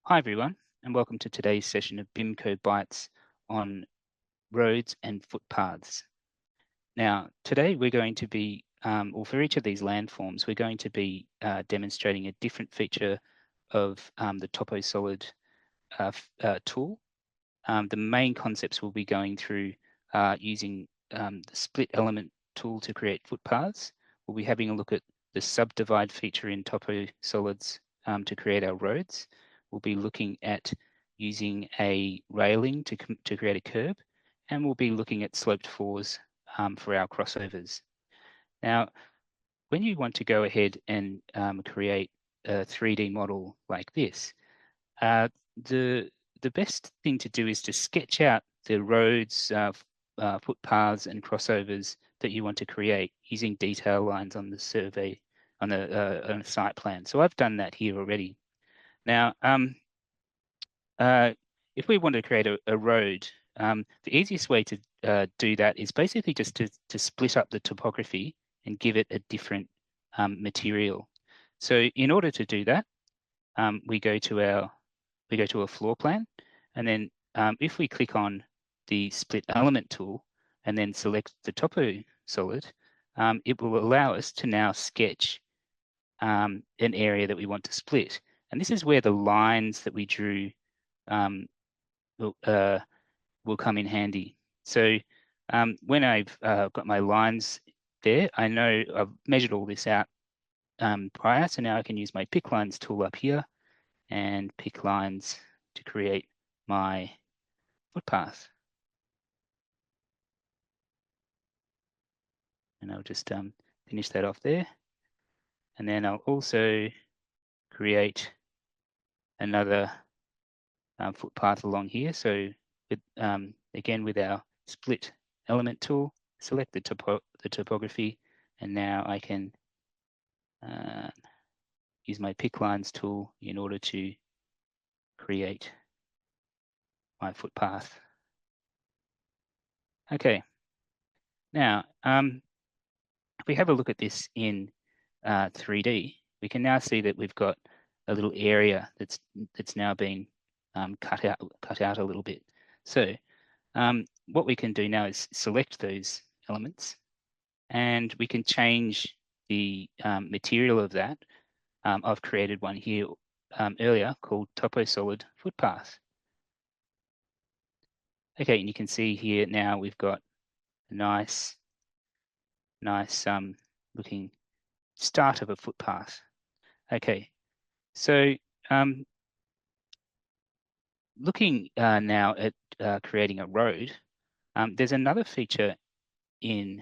Hi everyone, and welcome to today's session of BIMCO Bytes on roads and footpaths. Now, today we're going to be, or for each of these landforms, we're going to be demonstrating a different feature of the Toposolid tool. The main concepts we'll be going through using the split element tool to create footpaths. We'll be having a look at the subdivide feature in Toposolids to create our roads. We'll be looking at using a railing to create a curb, and we'll be looking at sloped fours for our crossovers. Now, when you want to go ahead and create a 3D model like this, the best thing to do is to sketch out the roads, footpaths, and crossovers that you want to create using detail lines on the survey on a site plan. So I've done that here already. Now, if we want to create a road, the easiest way to do that is basically just to split up the topography and give it a different material. So in order to do that, we go to a floor plan, and then if we click on the split element tool and then select the Toposolid, it will allow us to now sketch an area that we want to split. And this is where the lines that we drew will come in handy. So when I've got my lines there, I know I've measured all this out prior, so now I can use my pick lines tool up here and pick lines to create my footpath. And I'll just finish that off there. And then I'll also create another footpath along here. So with, again, with our split element tool, select the topography, and now I can use my pick lines tool in order to create my footpath. Okay. Now, if we have a look at this in 3D, we can now see that we've got a little area that's now being cut out a little bit. So what we can do now is select those elements, and we can change the material of that. I've created one here earlier called Toposolid footpath. Okay, and you can see here now we've got a nice looking start of a footpath. Okay, so looking now at creating a road, there's another feature in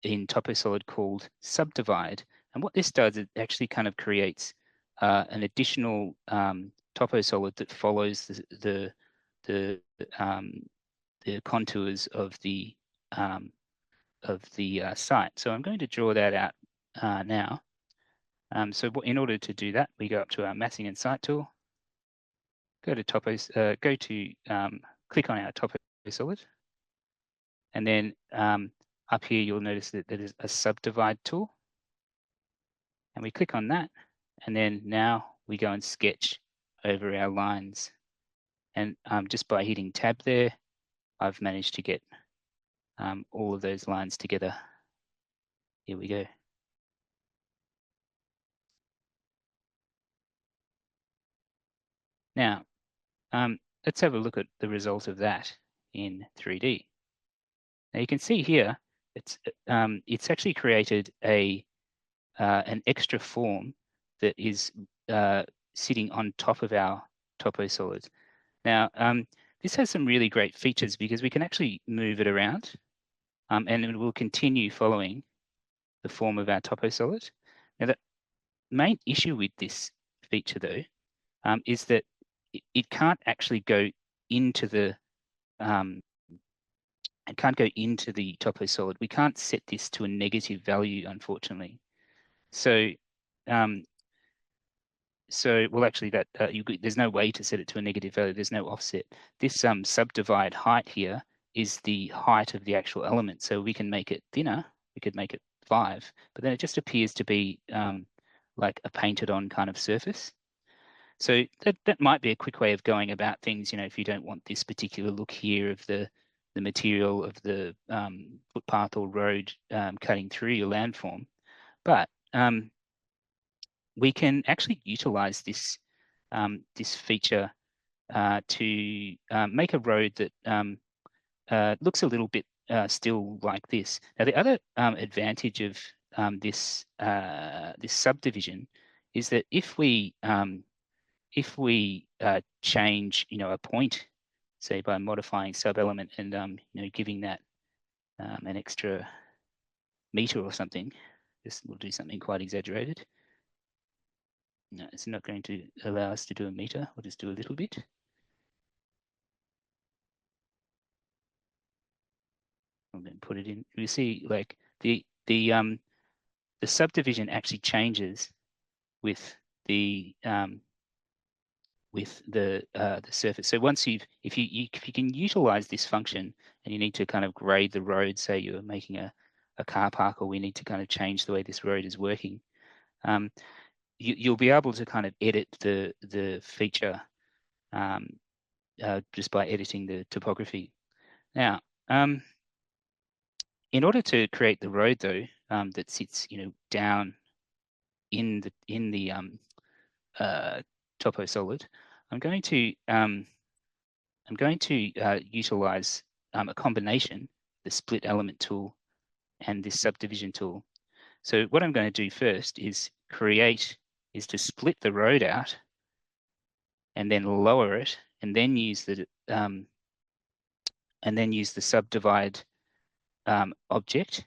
Toposolid called Subdivide, and what this does, it actually kind of creates an additional Toposolid that follows the contours of the site. So I'm going to draw that out now. So in order to do that, we go up to our massing and site tool, go to click on our Toposolid, and then up here you'll notice that there is a subdivide tool, and we click on that, and then now we go and sketch over our lines. And just by hitting tab there, I've managed to get all of those lines together. Here we go. Now, let's have a look at the result of that in 3D. Now you can see here, it's actually created an extra form that is sitting on top of our Toposolid. Now, this has some really great features because we can actually move it around, and it will continue following the form of our Toposolid. Now, the main issue with this feature, though, is that it can't actually go into the Toposolid. We can't set this to a negative value, unfortunately. So, well, actually, that there's no way to set it to a negative value. There's no offset. This subdivide height here is the height of the actual element. So we can make it thinner. We could make it 5, but then it just appears to be like a painted on kind of surface. So that might be a quick way of going about things, if you don't want this particular look here of the material of the footpath or road cutting through your landform. But we can actually utilize this this feature to make a road that looks a little bit still like this. Now, the other advantage of this this subdivision is that if we change, a point, say by modifying sub-element and giving that an extra meter or something, this will do something quite exaggerated. No, it's not going to allow us to do a meter. We'll just do a little bit. And then put it in. You see, like the subdivision actually changes with the surface. So once if you can utilize this function and you need to kind of grade the road, say you're making a car park, or we need to kind of change the way this road is working, you'll be able to kind of edit the feature just by editing the topography. Now, in order to create the road though, that sits down in the Toposolid, I'm going to utilize a combination, the split element tool and this subdivision tool. So what I'm going to do first is to split the road out and then lower it, and then use the subdivide object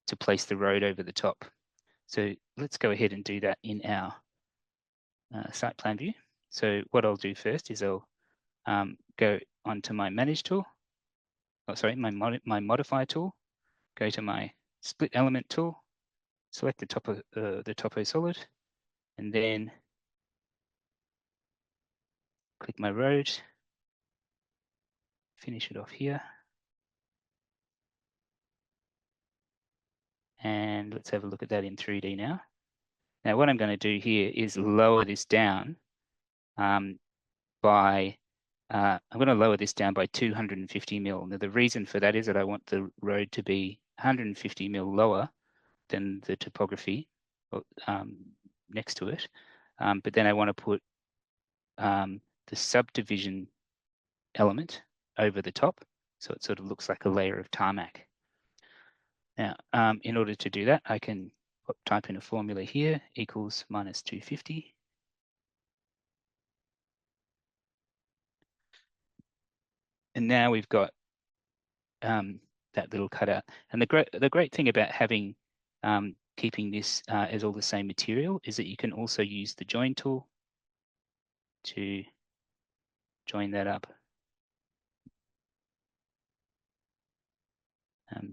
to place the road over the top. So let's go ahead and do that in our site plan view. So what I'll do first is I'll go onto my manage tool. Oh, sorry, my modify tool. Go to my split element tool. Select the Toposolid, and then click my road. Finish it off here. And let's have a look at that in 3D now. Now, what I'm going to do here is lower this down by I'm going to lower this down by 250 mil. Now, the reason for that is that I want the road to be 150 mil lower than the topography next to it. But then I want to put the subdivision element over the top, so it sort of looks like a layer of tarmac. Now, in order to do that, I can type in a formula here, equals minus 250. And now we've got that little cutout. And the great thing about having keeping this as all the same material is that you can also use the join tool to join that up.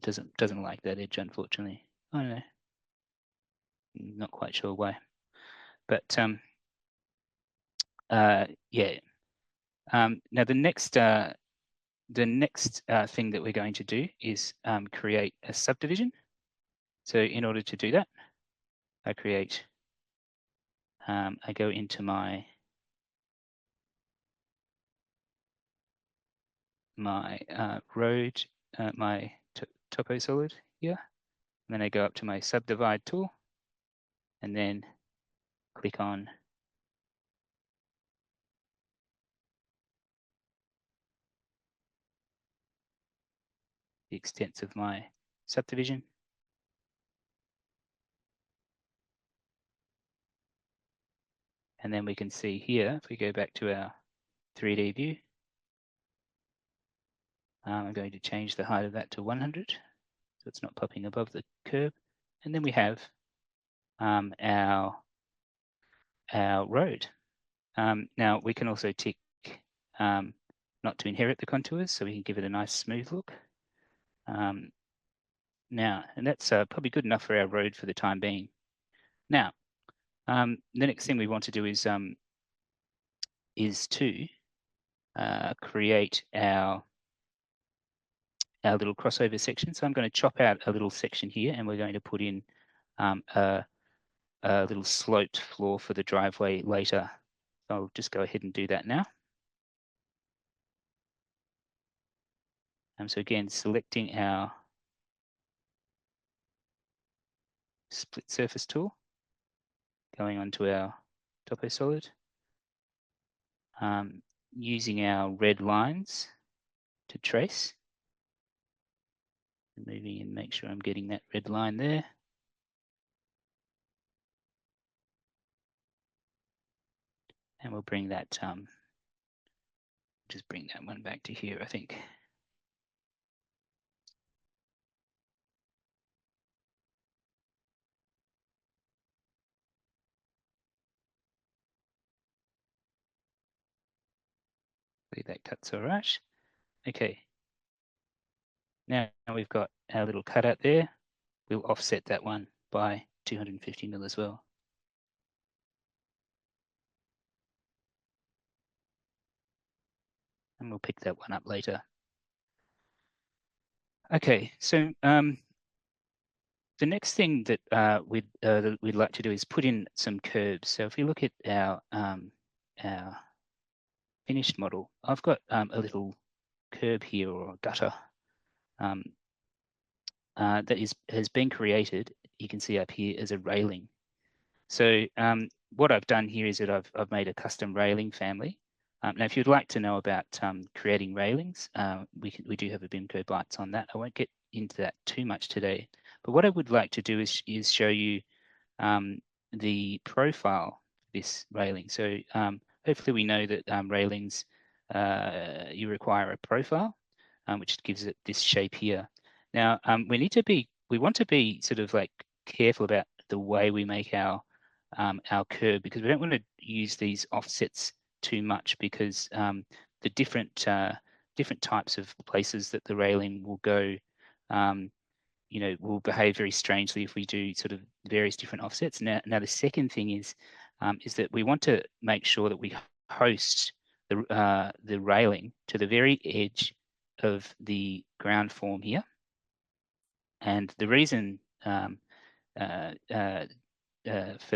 Doesn't like that edge, unfortunately. I don't know. Not quite sure why. But yeah. Now the next thing that we're going to do is create a subdivision. So in order to do that, I go into my road, my Toposolid here, and then I go up to my subdivide tool, and then click on the extents of my subdivision. And then we can see here, if we go back to our 3D view, I'm going to change the height of that to 100, so it's not popping above the curb. And then we have our road. Now we can also tick not to inherit the contours, so we can give it a nice smooth look. Now, and that's probably good enough for our road for the time being. Now, the next thing we want to do is to create our little crossover section. So I'm going to chop out a little section here, and we're going to put in a little sloped floor for the driveway later. So I'll just go ahead and do that now. So again, selecting our split surface tool, going onto our Toposolid, using our red lines to trace, moving and make sure I'm getting that red line there. And we'll bring that, just bring that one back to here, I think. That cuts all right. Okay. Now we've got our little cutout there. We'll offset that one by 250 mil as well. And we'll pick that one up later. Okay, so the next thing that we'd like to do is put in some curbs. So if we look at our finished model, I've got a little curb here, or a gutter, that has been created. You can see up here as a railing. So what I've done here is that I've made a custom railing family. Now, if you'd like to know about creating railings, we do have a BIMCO bytes on that. I won't get into that too much today. But what I would like to do is show you the profile of this railing. So hopefully we know that railings, you require a profile, which gives it this shape here. Now, we want to be sort of like careful about the way we make our curb, because we don't want to use these offsets too much, because the different types of places that the railing will go, will behave very strangely if we do sort of various different offsets. Now the second thing is that we want to make sure that we host the railing to the very edge of the ground form here. And the reason for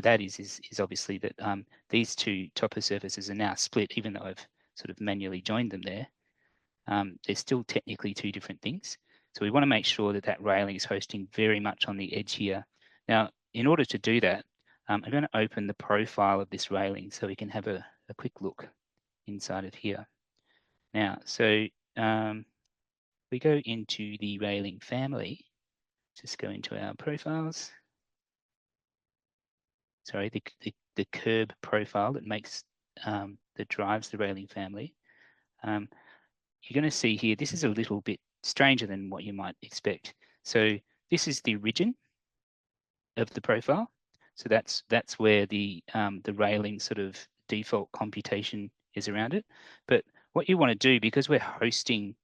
that is obviously that these two topo surfaces are now split, even though I've sort of manually joined them there. They're still technically two different things. So we want to make sure that that railing is hosting very much on the edge here. Now, in order to do that, I'm going to open the profile of this railing so we can have a quick look inside of here. Now, so we go into the railing family, just go into our profiles. Sorry, the curb profile that makes that drives the railing family. You're going to see here, this is a little bit stranger than what you might expect. So this is the origin of the profile. So that's where the railing sort of default computation is around it. But what you want to do, because we're hosting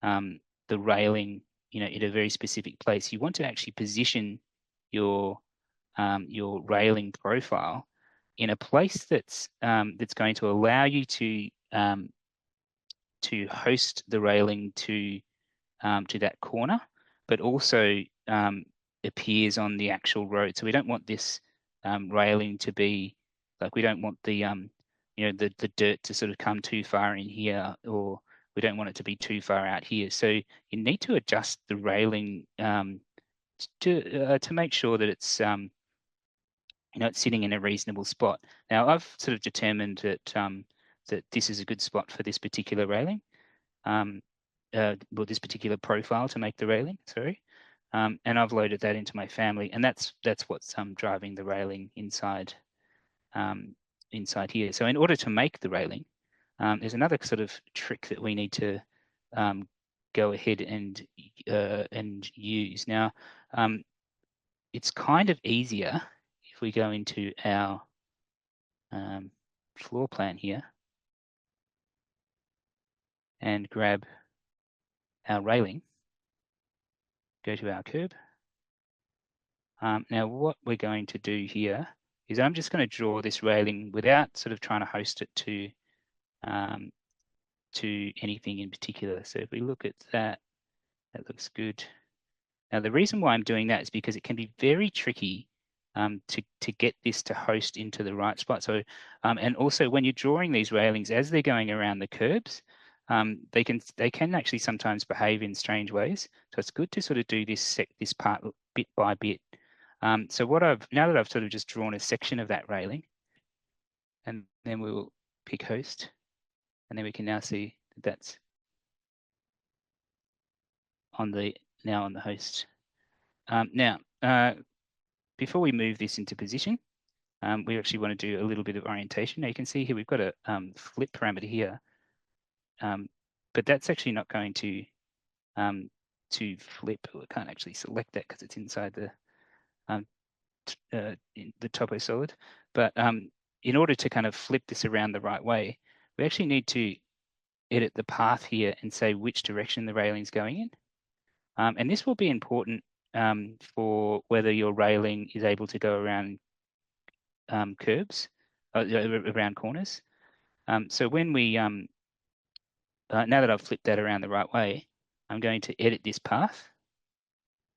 the railing, in a very specific place, you want to actually position your railing profile in a place that's going to allow you to host the railing to that corner, but also appears on the actual road. So we don't want this railing to be like, we don't want the the dirt to sort of come too far in here, or we don't want it to be too far out here. So you need to adjust the railing to make sure that it's it's sitting in a reasonable spot. Now I've sort of determined that that this is a good spot for this particular railing. Well, this particular profile to make the railing, sorry. And I've loaded that into my family, and that's what's driving the railing inside inside here. So in order to make the railing, there's another sort of trick that we need to go ahead and use. Now, it's kind of easier if we go into our floor plan here and grab our railing, go to our curb. Now what we're going to do here is I'm just going to draw this railing without sort of trying to host it to anything in particular. So if we look at that, that looks good. Now the reason why I'm doing that is because it can be very tricky to get this to host into the right spot. So, and also when you're drawing these railings, as they're going around the curbs, they can actually sometimes behave in strange ways. So it's good to sort of do this part bit by bit. So now that I've sort of just drawn a section of that railing, and then we'll pick host, and then we can now see that's now on the host. Now, before we move this into position, we actually want to do a little bit of orientation. Now you can see here we've got a flip parameter here, but that's actually not going to flip. We can't actually select that because it's inside the Toposolid. But in order to kind of flip this around the right way, we actually need to edit the path here and say which direction the railing's going in. And this will be important for whether your railing is able to go around curbs, around corners. So when we, now that I've flipped that around the right way, I'm going to edit this path,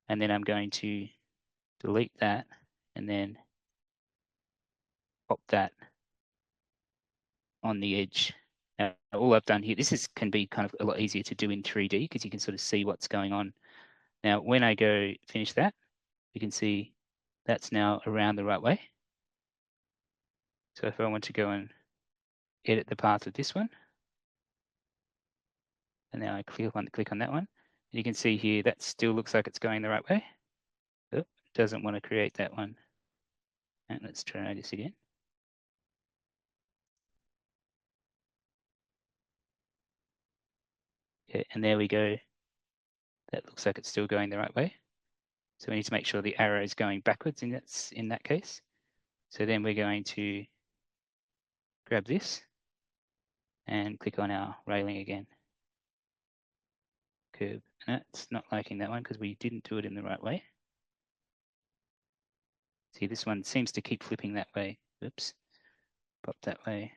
and then I'm going to delete that, and then pop that on the edge. Now, all I've done here, can be kind of a lot easier to do in 3D because you can sort of see what's going on. Now, when I go finish that, you can see that's now around the right way. So if I want to go and edit the path of this one, and now I click on that one, and you can see here that still looks like it's going the right way. Oh, it doesn't want to create that one. And let's try this again. Yeah, and there we go. That looks like it's still going the right way. So we need to make sure the arrow is going backwards in that case. So then we're going to grab this and click on our railing again. Curb. And that's not liking that one because we didn't do it in the right way. See, this one seems to keep flipping that way. Oops. Pop that way.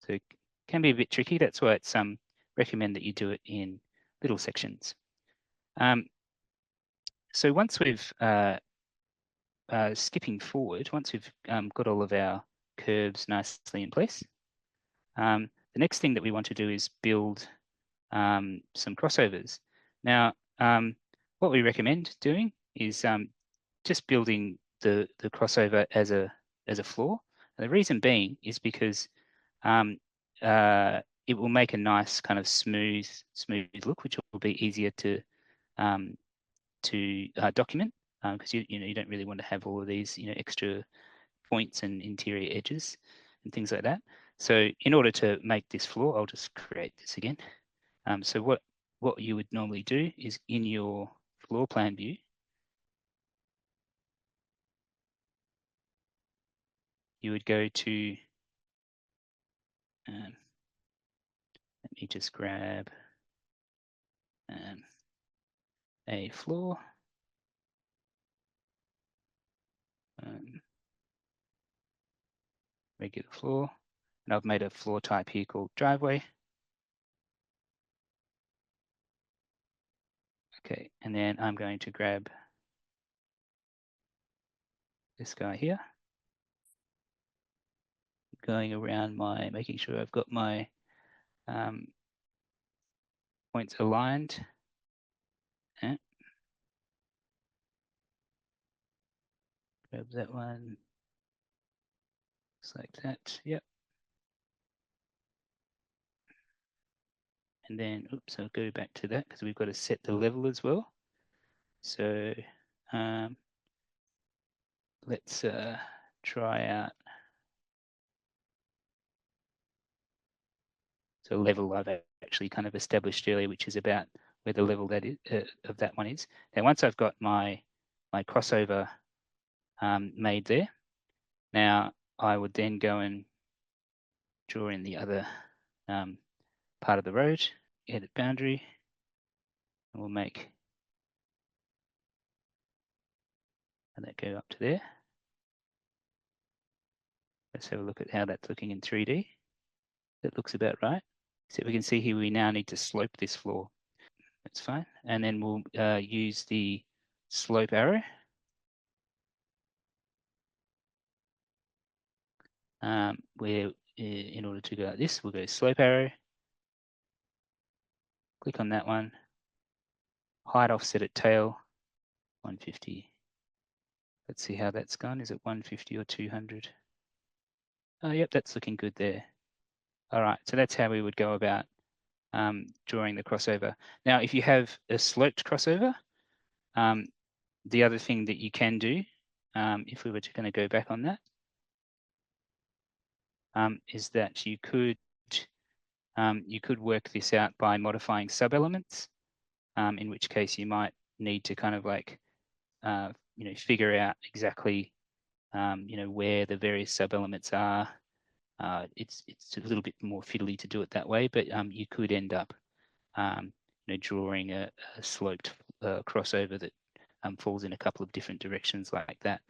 So it can be a bit tricky. That's why it's recommend that you do it in little sections. So once we've skipping forward, once we've got all of our curves nicely in place, the next thing that we want to do is build some crossovers. Now, what we recommend doing is just building the crossover as a floor. And the reason being is because it will make a nice kind of smooth look, which will be easier to document because you don't really want to have all of these extra points and interior edges and things like that. So in order to make this floor, I'll just create this again. So what you would normally do is in your floor plan view, you would go to, let me just grab a floor. Regular floor, and I've made a floor type here called driveway. Okay, and then I'm going to grab this guy here, going around making sure I've got my points aligned. Yeah. Grab that one, just like that, yep. And then, oops, I'll go back to that because we've got to set the level as well. So let's try out. So level I've actually kind of established earlier, which is about where the level that is of that one is. Now, once I've got my crossover made there, now I would then go and draw in the other part of the road, edit boundary, and we'll make that go up to there. Let's have a look at how that's looking in 3D. That looks about right. So we can see here we now need to slope this floor. That's fine. And then we'll use the slope arrow. where in order to go like this, we'll go slope arrow, click on that one, height offset at tail, 150. Let's see how that's gone. Is it 150 or 200? Oh, yep, that's looking good there. All right, so that's how we would go about drawing the crossover. Now, if you have a sloped crossover, the other thing that you can do, if we were to kind of go back on that, is that you could work this out by modifying sub-elements, in which case you might need to kind of like, figure out exactly, where the various sub-elements are. It's a little bit more fiddly to do it that way, but you could end up, drawing a sloped crossover that falls in a couple of different directions like that.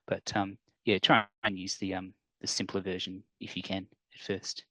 But yeah, try and use the simpler version if you can at first.